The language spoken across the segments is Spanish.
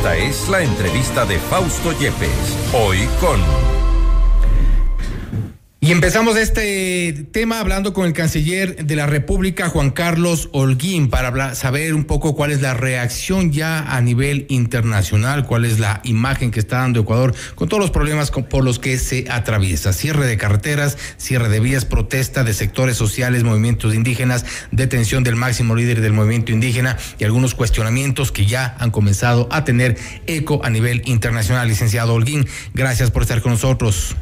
Esta es la entrevista de Fausto Yepes, hoy con... Y empezamos este tema hablando con el canciller de la República, Juan Carlos Holguín, para saber un poco cuál es la reacción ya a nivel internacional, cuál es la imagen que está dando Ecuador con todos los problemas por los que se atraviesa. Cierre de carreteras, cierre de vías, protesta de sectores sociales, movimientos indígenas, detención del máximo líder del movimiento indígena y algunos cuestionamientos que ya han comenzado a tener eco a nivel internacional. Licenciado Holguín, gracias por estar con nosotros.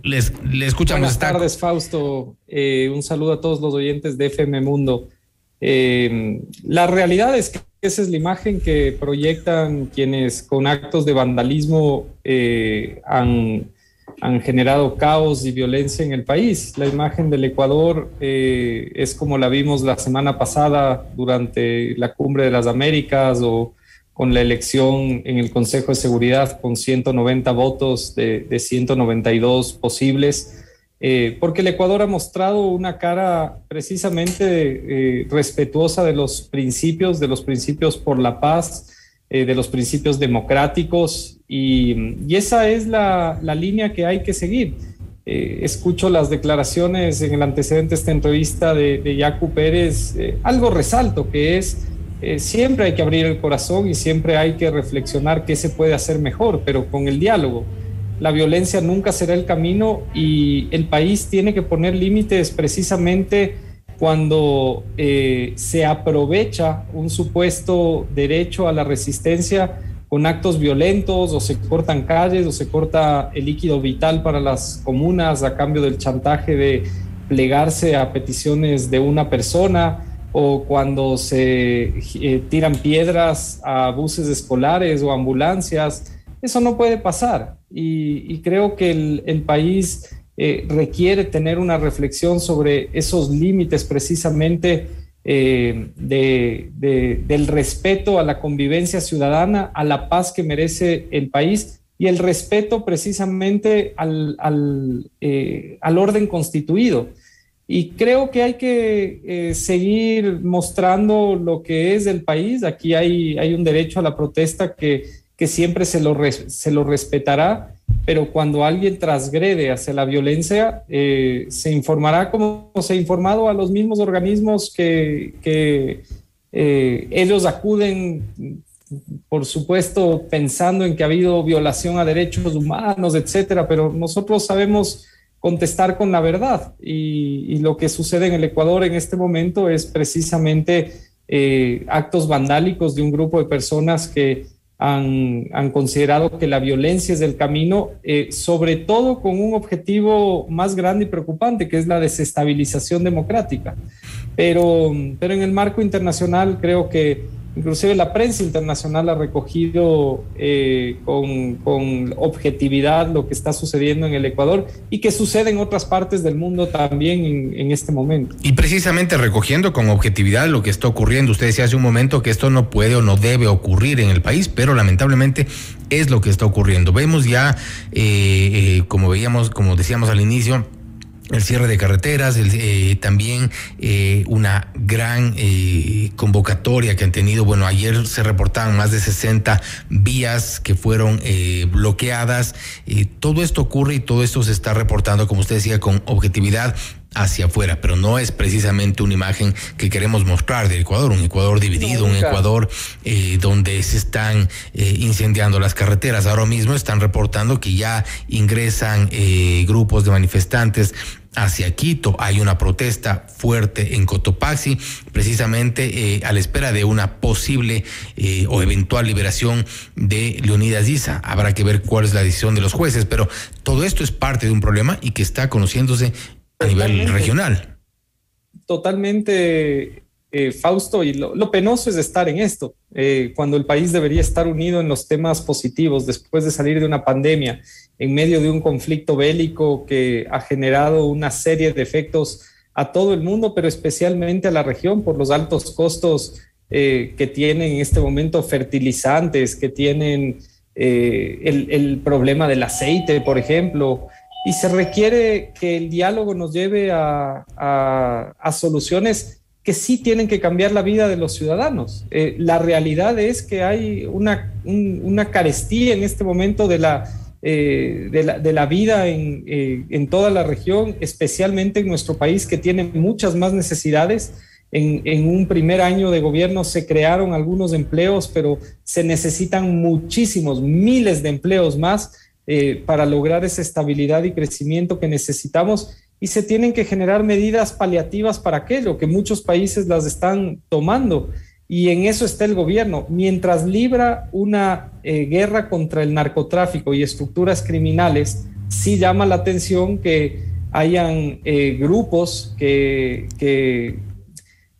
Le escuchamos. Buenas tardes, Fausto. Un saludo a todos los oyentes de FM Mundo. La realidad es que esa es la imagen que proyectan quienes con actos de vandalismo han generado caos y violencia en el país. La imagen del Ecuador es como la vimos la semana pasada durante la Cumbre de las Américas o con la elección en el Consejo de Seguridad con 190 votos de 192 posibles, porque el Ecuador ha mostrado una cara precisamente respetuosa de los principios por la paz, de los principios democráticos, y esa es la línea que hay que seguir. Escucho las declaraciones en el antecedente de esta entrevista de Yacu Pérez, algo resalto que es... siempre hay que abrir el corazón y siempre hay que reflexionar qué se puede hacer mejor, pero con el diálogo. La violencia nunca será el camino y el país tiene que poner límites precisamente cuando se aprovecha un supuesto derecho a la resistencia con actos violentos, o se cortan calles o se corta el líquido vital para las comunas a cambio del chantaje de plegarse a peticiones de una persona, o cuando se tiran piedras a buses escolares o ambulancias. Eso no puede pasar y creo que el país requiere tener una reflexión sobre esos límites precisamente del respeto a la convivencia ciudadana, a la paz que merece el país y el respeto precisamente al orden constituido. Y creo que hay que seguir mostrando lo que es el país. Aquí hay un derecho a la protesta que siempre se lo respetará, pero cuando alguien transgrede hacia la violencia, se informará como se ha informado a los mismos organismos que ellos acuden, por supuesto, pensando en que ha habido violación a derechos humanos, etcétera, pero nosotros sabemos contestar con la verdad y lo que sucede en el Ecuador en este momento es precisamente actos vandálicos de un grupo de personas que han considerado que la violencia es el camino, sobre todo con un objetivo más grande y preocupante, que es la desestabilización democrática. Pero en el marco internacional creo que inclusive la prensa internacional ha recogido con objetividad lo que está sucediendo en el Ecuador y que sucede en otras partes del mundo también en este momento. Y precisamente recogiendo con objetividad lo que está ocurriendo, usted decía hace un momento que esto no puede o no debe ocurrir en el país, pero lamentablemente es lo que está ocurriendo. Vemos ya, como decíamos al inicio, el cierre de carreteras, también una gran convocatoria que han tenido. Bueno, ayer se reportaban más de 60 vías que fueron bloqueadas. Todo esto ocurre y todo esto se está reportando, como usted decía, con objetividad hacia afuera, pero no es precisamente una imagen que queremos mostrar del Ecuador, un Ecuador dividido, un Ecuador donde se están incendiando las carreteras. Ahora mismo están reportando que ya ingresan grupos de manifestantes hacia Quito. Hay una protesta fuerte en Cotopaxi, precisamente a la espera de una posible o eventual liberación de Leonidas Issa. Habrá que ver cuál es la decisión de los jueces, pero todo esto es parte de un problema y que está conociéndose a nivel regional. Totalmente, Fausto, y lo penoso es estar en esto, cuando el país debería estar unido en los temas positivos, después de salir de una pandemia, en medio de un conflicto bélico que ha generado una serie de efectos a todo el mundo, pero especialmente a la región por los altos costos que tienen en este momento fertilizantes, que tienen el problema del aceite, por ejemplo. Y se requiere que el diálogo nos lleve a soluciones que sí tienen que cambiar la vida de los ciudadanos. La realidad es que hay una carestía en este momento de la vida en toda la región, especialmente en nuestro país, que tiene muchas más necesidades. En un primer año de gobierno se crearon algunos empleos, pero se necesitan muchísimos, miles de empleos más para lograr esa estabilidad y crecimiento que necesitamos, y se tienen que generar medidas paliativas para aquello, que muchos países las están tomando, y en eso está el gobierno. Mientras libra una guerra contra el narcotráfico y estructuras criminales, sí llama la atención que hayan grupos que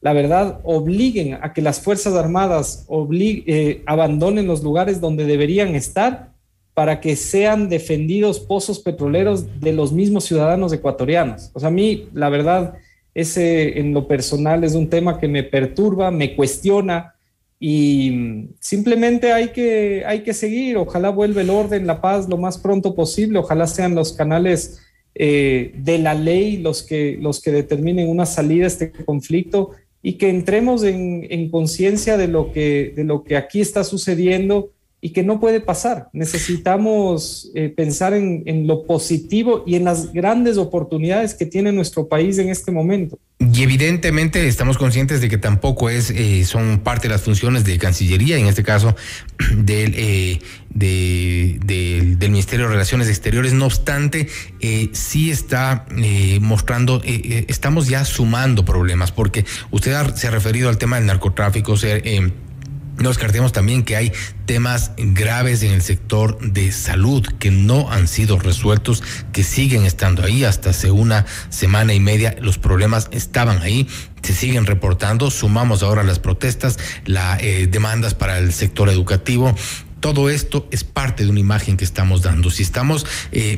la verdad obliguen a que las Fuerzas Armadas abandonen los lugares donde deberían estar para que sean defendidos pozos petroleros de los mismos ciudadanos ecuatorianos. O sea, a mí, la verdad, ese en lo personal es un tema que me perturba, me cuestiona, y simplemente hay que seguir. Ojalá vuelva el orden, la paz lo más pronto posible. Ojalá sean los canales de la ley los que determinen una salida a este conflicto, y que entremos en conciencia de lo que aquí está sucediendo y que no puede pasar. Necesitamos pensar en lo positivo y en las grandes oportunidades que tiene nuestro país en este momento. Y evidentemente estamos conscientes de que tampoco son parte de las funciones de Cancillería, en este caso del Ministerio de Relaciones Exteriores. No obstante, sí está mostrando, estamos ya sumando problemas, porque usted se ha referido al tema del narcotráfico. No descartemos también que hay temas graves en el sector de salud que no han sido resueltos, que siguen estando ahí. Hasta hace una semana y media los problemas estaban ahí, se siguen reportando. Sumamos ahora las protestas, las demandas para el sector educativo. Todo esto es parte de una imagen que estamos dando. Si estamos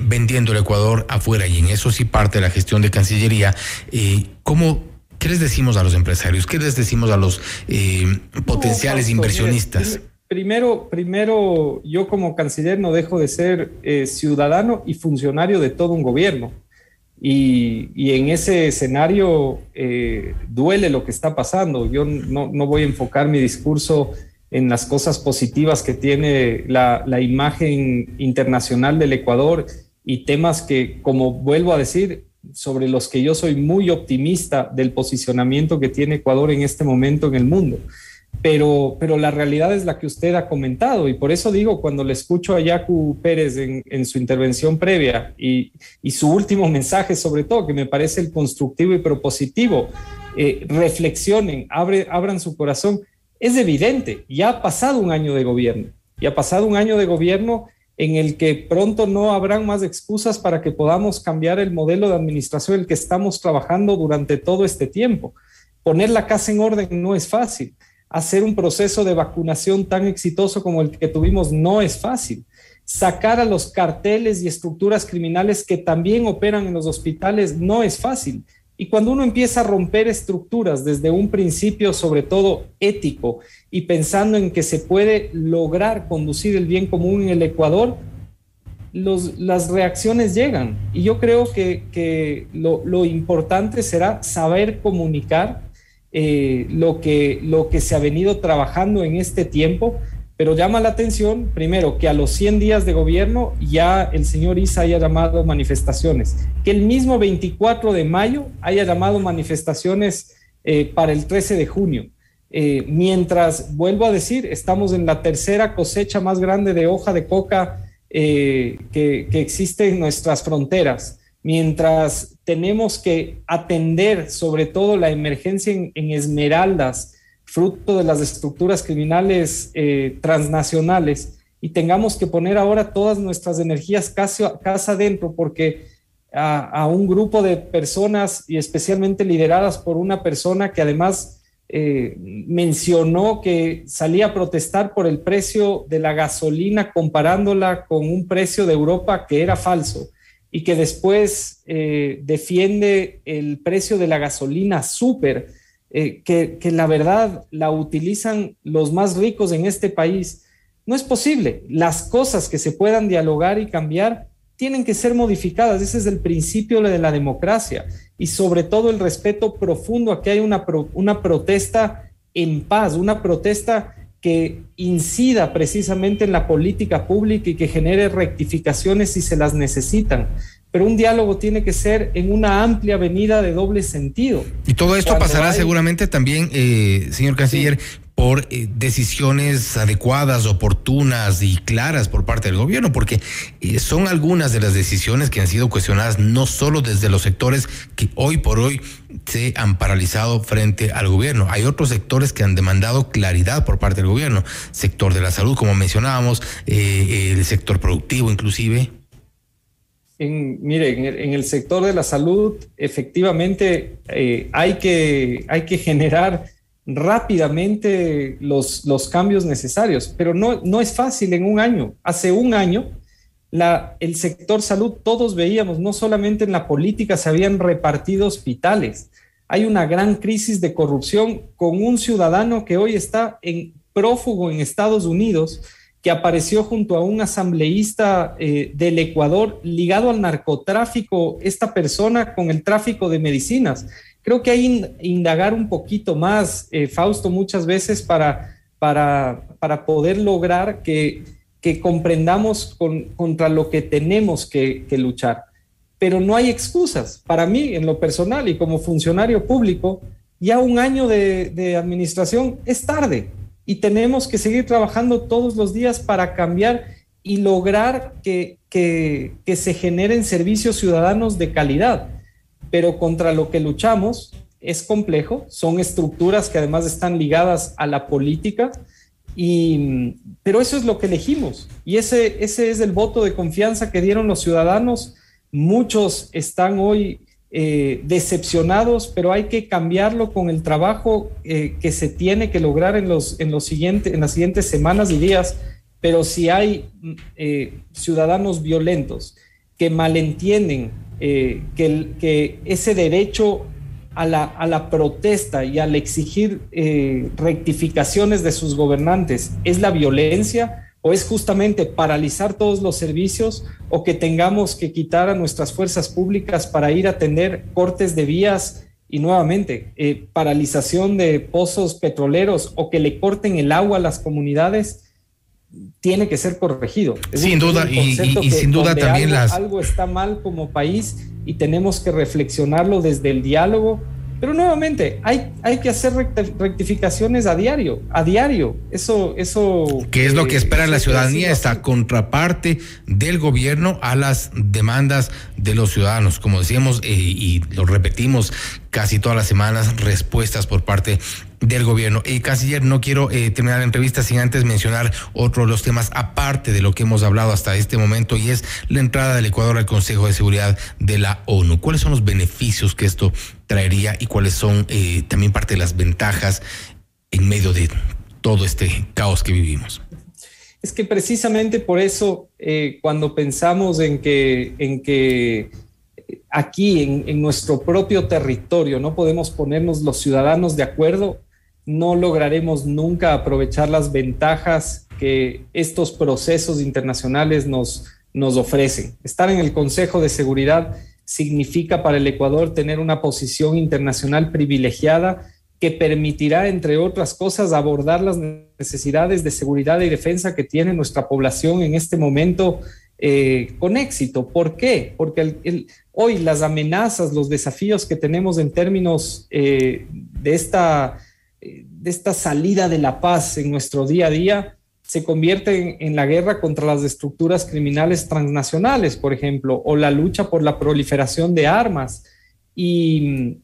vendiendo el Ecuador afuera, y en eso sí parte de la gestión de Cancillería, ¿qué les decimos a los empresarios? ¿Qué les decimos a los potenciales inversionistas? Primero, yo como canciller no dejo de ser ciudadano y funcionario de todo un gobierno. Y en ese escenario duele lo que está pasando. Yo no voy a enfocar mi discurso en las cosas positivas que tiene la imagen internacional del Ecuador, y temas que, como vuelvo a decir, sobre los que yo soy muy optimista del posicionamiento que tiene Ecuador en este momento en el mundo. Pero la realidad es la que usted ha comentado, y por eso digo, cuando le escucho a Yacu Pérez en su intervención previa y su último mensaje, sobre todo, que me parece el constructivo y propositivo, reflexionen, abran su corazón. Es evidente, ya ha pasado un año de gobierno, en el que pronto no habrán más excusas para que podamos cambiar el modelo de administración en el que estamos trabajando durante todo este tiempo. Poner la casa en orden no es fácil. Hacer un proceso de vacunación tan exitoso como el que tuvimos no es fácil. Sacar a los carteles y estructuras criminales que también operan en los hospitales no es fácil. Y cuando uno empieza a romper estructuras desde un principio, sobre todo ético, y pensando en que se puede lograr conducir el bien común en el Ecuador, las reacciones llegan. Y yo creo que lo importante será saber comunicar lo que se ha venido trabajando en este tiempo. Pero llama la atención, primero, que a los 100 días de gobierno ya el señor Issa haya llamado manifestaciones, que el mismo 24 de mayo haya llamado manifestaciones para el 13 de junio. Mientras, vuelvo a decir, estamos en la tercera cosecha más grande de hoja de coca que existe en nuestras fronteras. Mientras tenemos que atender sobre todo la emergencia en Esmeraldas, fruto de las estructuras criminales transnacionales, y tengamos que poner ahora todas nuestras energías casa adentro, porque a un grupo de personas, y especialmente lideradas por una persona que además mencionó que salía a protestar por el precio de la gasolina comparándola con un precio de Europa que era falso, y que después defiende el precio de la gasolina súper, que la verdad la utilizan los más ricos en este país. No es posible. Las cosas que se puedan dialogar y cambiar tienen que ser modificadas. Ese es el principio de la democracia y sobre todo el respeto profundo a que hay una protesta en paz, una protesta que incida precisamente en la política pública y que genere rectificaciones si se las necesitan. Pero un diálogo tiene que ser en una amplia avenida de doble sentido. Y todo esto pasará seguramente también, señor canciller, por decisiones adecuadas, oportunas y claras por parte del gobierno, porque son algunas de las decisiones que han sido cuestionadas no solo desde los sectores que hoy por hoy se han paralizado frente al gobierno. Hay otros sectores que han demandado claridad por parte del gobierno, sector de la salud, como mencionábamos, el sector productivo inclusive. Mire, en el sector de la salud, efectivamente, hay que generar rápidamente los cambios necesarios, pero no es fácil en un año. Hace un año, el sector salud, todos veíamos, no solamente en la política se habían repartido hospitales, hay una gran crisis de corrupción con un ciudadano que hoy está prófugo en Estados Unidos, que apareció junto a un asambleísta del Ecuador ligado al narcotráfico, esta persona con el tráfico de medicinas. Creo que hay que indagar un poquito más, Fausto, muchas veces para poder lograr que comprendamos contra lo que tenemos que luchar. Pero no hay excusas. Para mí, en lo personal y como funcionario público, ya un año de administración es tarde. Y tenemos que seguir trabajando todos los días para cambiar y lograr que se generen servicios ciudadanos de calidad. Pero contra lo que luchamos es complejo, son estructuras que además están ligadas a la política, pero eso es lo que elegimos. Y ese es el voto de confianza que dieron los ciudadanos. Muchos están hoy decepcionados, pero hay que cambiarlo con el trabajo que se tiene que lograr en las siguientes semanas y días. Pero si hay ciudadanos violentos que malentienden que ese derecho a la protesta y al exigir rectificaciones de sus gobernantes es la violencia, o es justamente paralizar todos los servicios, o que tengamos que quitar a nuestras fuerzas públicas para ir a atender cortes de vías y nuevamente paralización de pozos petroleros, o que le corten el agua a las comunidades, tiene que ser corregido. Sin duda, y sin duda también algo está mal como país y tenemos que reflexionarlo desde el diálogo. Pero nuevamente, hay que hacer rectificaciones a diario. Eso ¿qué es lo que espera la ciudadanía? Esta contraparte del gobierno a las demandas de los ciudadanos. Como decíamos, y lo repetimos casi todas las semanas, respuestas por parte del gobierno. Canciller, no quiero terminar la entrevista sin antes mencionar otro de los temas aparte de lo que hemos hablado hasta este momento, y es la entrada del Ecuador al Consejo de Seguridad de la ONU. ¿Cuáles son los beneficios que esto traería y cuáles son también parte de las ventajas en medio de todo este caos que vivimos? Es que precisamente por eso, cuando pensamos en que aquí en nuestro propio territorio no podemos ponernos los ciudadanos de acuerdo, no lograremos nunca aprovechar las ventajas que estos procesos internacionales nos ofrecen. Estar en el Consejo de Seguridad significa para el Ecuador tener una posición internacional privilegiada que permitirá, entre otras cosas, abordar las necesidades de seguridad y defensa que tiene nuestra población en este momento con éxito. ¿Por qué? Porque hoy las amenazas, los desafíos que tenemos en términos de esta salida de la paz en nuestro día a día se convierten en la guerra contra las estructuras criminales transnacionales, por ejemplo, o la lucha por la proliferación de armas. Y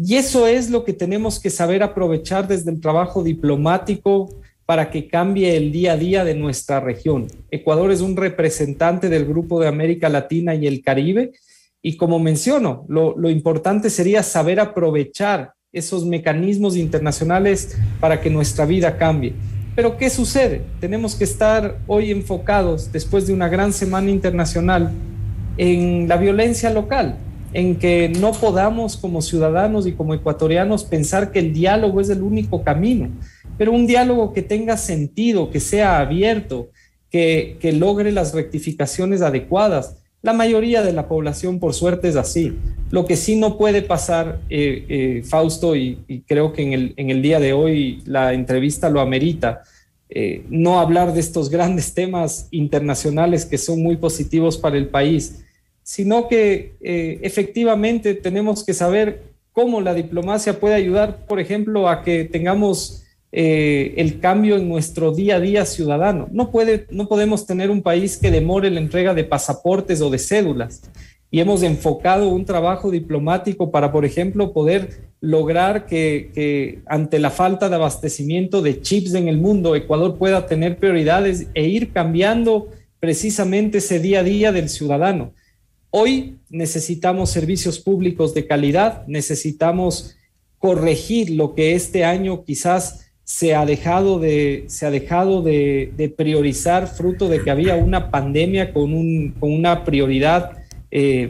eso es lo que tenemos que saber aprovechar desde el trabajo diplomático para que cambie el día a día de nuestra región. Ecuador es un representante del Grupo de América Latina y el Caribe, y como menciono, lo importante sería saber aprovechar esos mecanismos internacionales para que nuestra vida cambie. Pero ¿qué sucede? Tenemos que estar hoy enfocados, después de una gran semana internacional, en la violencia local, en que no podamos como ciudadanos y como ecuatorianos pensar que el diálogo es el único camino, pero un diálogo que tenga sentido, que sea abierto, que logre las rectificaciones adecuadas. La mayoría de la población, por suerte, es así. Lo que sí no puede pasar, Fausto, y creo que en el día de hoy la entrevista lo amerita, no hablar de estos grandes temas internacionales que son muy positivos para el país, sino que efectivamente tenemos que saber cómo la diplomacia puede ayudar, por ejemplo, a que tengamos el cambio en nuestro día a día ciudadano. No podemos tener un país que demore la entrega de pasaportes o de cédulas. Y hemos enfocado un trabajo diplomático para, por ejemplo, poder lograr que ante la falta de abastecimiento de chips en el mundo, Ecuador pueda tener prioridades e ir cambiando precisamente ese día a día del ciudadano. Hoy necesitamos servicios públicos de calidad, necesitamos corregir lo que este año quizás se ha dejado de priorizar, fruto de que había una pandemia con una prioridad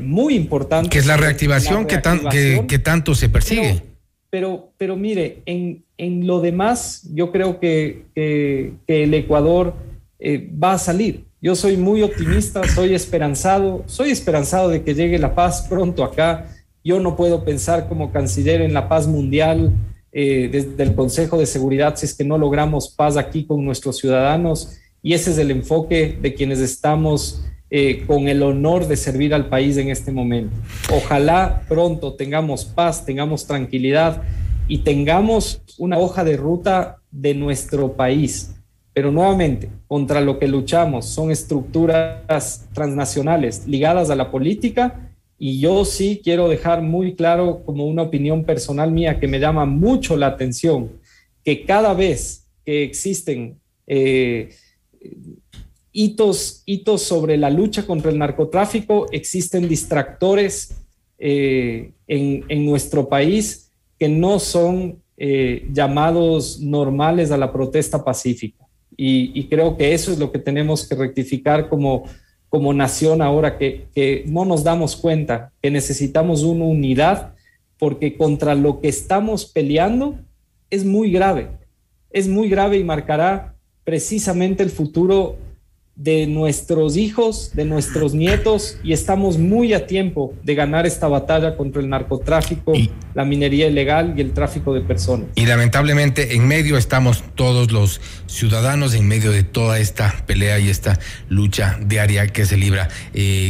muy importante. Que es la reactivación, que tanto se persigue. Pero mire, en lo demás, yo creo que el Ecuador va a salir. Yo soy muy optimista, soy esperanzado de que llegue la paz pronto acá. Yo no puedo pensar como canciller en la paz mundial desde el Consejo de Seguridad si es que no logramos paz aquí con nuestros ciudadanos, y ese es el enfoque de quienes estamos con el honor de servir al país en este momento. Ojalá pronto tengamos paz, tengamos tranquilidad y tengamos una hoja de ruta de nuestro país. Pero nuevamente, contra lo que luchamos son estructuras transnacionales ligadas a la política. Y yo sí quiero dejar muy claro, como una opinión personal mía que me llama mucho la atención, que cada vez que existen hitos sobre la lucha contra el narcotráfico, existen distractores en nuestro país que no son llamados normales a la protesta pacífica. Y creo que eso es lo que tenemos que rectificar como nación ahora, que no nos damos cuenta que necesitamos una unidad, porque contra lo que estamos peleando es muy grave y marcará precisamente el futuro de nuestros hijos, de nuestros nietos, y estamos muy a tiempo de ganar esta batalla contra el narcotráfico, la minería ilegal y el tráfico de personas. Y lamentablemente en medio estamos todos los ciudadanos, en medio de toda esta pelea y esta lucha diaria que se libra.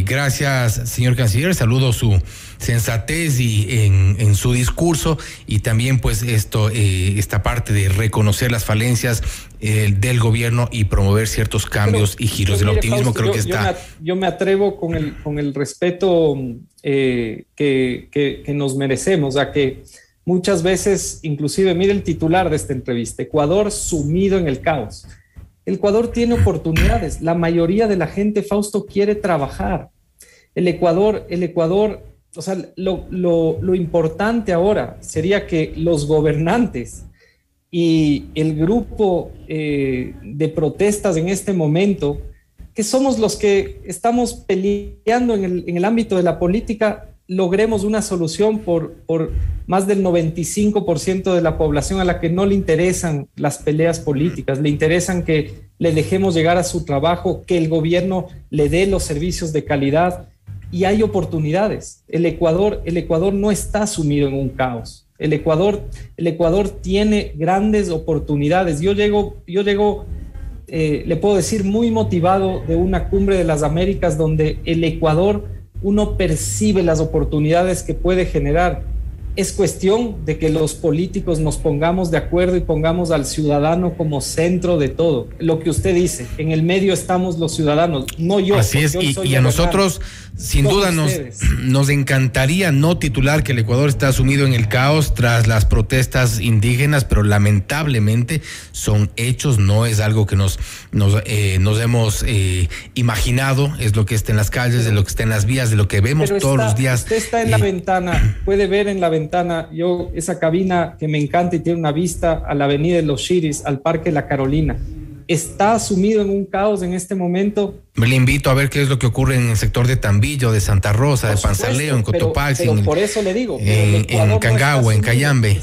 Gracias, señor canciller, saludo su sensatez y en su discurso, y también pues esta parte de reconocer las falencias del gobierno y promover ciertos cambios y giros del optimismo. Fausto, creo que está. Yo me atrevo con el respeto que nos merecemos, a que muchas veces, inclusive, mire el titular de esta entrevista: Ecuador sumido en el caos. El Ecuador tiene oportunidades. La mayoría de la gente, Fausto, quiere trabajar. El Ecuador, o sea, lo importante ahora sería que los gobernantes y el grupo de protestas en este momento, que somos los que estamos peleando en el ámbito de la política, logremos una solución por más del 95% de la población a la que no le interesan las peleas políticas, le interesan que le dejemos llegar a su trabajo, que el gobierno le dé los servicios de calidad, y hay oportunidades. El Ecuador no está sumido en un caos. El Ecuador tiene grandes oportunidades. Yo llego, le puedo decir, muy motivado de una cumbre de las Américas, donde el Ecuador, uno percibe las oportunidades que puede generar. Es cuestión de que los políticos nos pongamos de acuerdo y pongamos al ciudadano como centro de todo. Lo que usted dice, en el medio estamos los ciudadanos, no yo. Así es, y a nosotros, sin duda, nos encantaría no titular que el Ecuador está sumido en el caos tras las protestas indígenas, pero lamentablemente son hechos, no es algo que nos hemos imaginado, es lo que está en las calles, de lo que está en las vías, de lo que vemos todos los días. Usted está en la ventana, puede ver en la ventana, esa cabina que me encanta y tiene una vista a la avenida de los Chiris, al Parque La Carolina. ¿Está sumido en un caos en este momento? Le invito a ver qué es lo que ocurre en el sector de Tambillo, de Santa Rosa, de Panzaleo, en Cotopaxi, por eso le digo, en Cangagua, en Cayambe.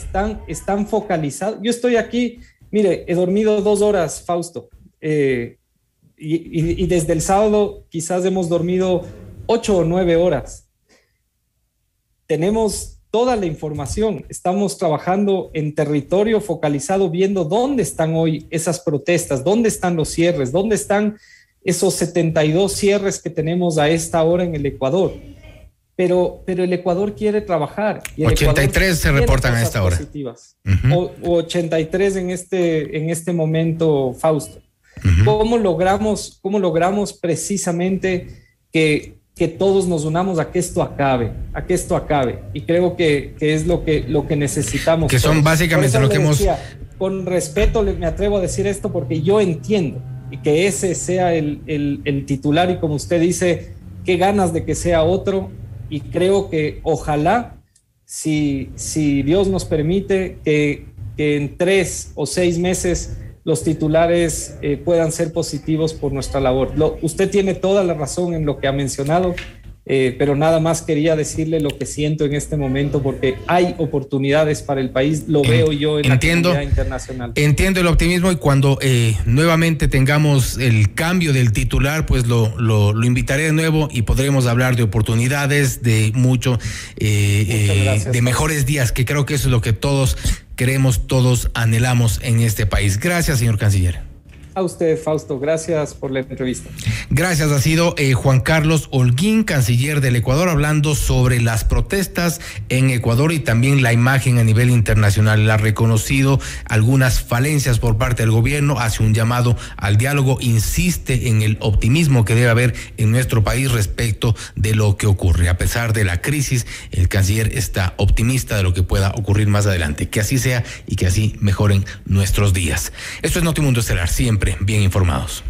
Están focalizados. Yo estoy aquí, mire, he dormido 2 horas, Fausto, y desde el sábado quizás hemos dormido 8 o 9 horas. Tenemos toda la información, estamos trabajando en territorio focalizado, viendo dónde están hoy esas protestas, dónde están los cierres, dónde están esos 72 cierres que tenemos a esta hora en el Ecuador. Pero el Ecuador quiere trabajar. Y 83 se reportan a esta hora. O 83 en este momento, Fausto. ¿Cómo logramos precisamente que todos nos unamos a que esto acabe? Y creo que es lo que necesitamos. Que son básicamente lo que hemos... Con respeto me atrevo a decir esto porque yo entiendo y que ese sea el titular, y como usted dice, qué ganas de que sea otro, y creo que ojalá, si Dios nos permite, que en 3 o 6 meses los titulares puedan ser positivos por nuestra labor. Usted tiene toda la razón en lo que ha mencionado, pero nada más quería decirle lo que siento en este momento, porque hay oportunidades para el país, lo veo yo en la comunidad internacional. Entiendo el optimismo, y cuando nuevamente tengamos el cambio del titular, pues lo invitaré de nuevo y podremos hablar de oportunidades, de gracias, de mejores días, que creo que eso es lo que todos queremos, todos anhelamos en este país. Gracias, señor canciller. A usted, Fausto, gracias por la entrevista. Gracias, ha sido Juan Carlos Holguín, canciller del Ecuador, hablando sobre las protestas en Ecuador y también la imagen a nivel internacional. Él ha reconocido algunas falencias por parte del gobierno, hace un llamado al diálogo, insiste en el optimismo que debe haber en nuestro país respecto de lo que ocurre. A pesar de la crisis, el canciller está optimista de lo que pueda ocurrir más adelante. Que así sea y que así mejoren nuestros días. Esto es Notimundo Estelar, siempre bien informados.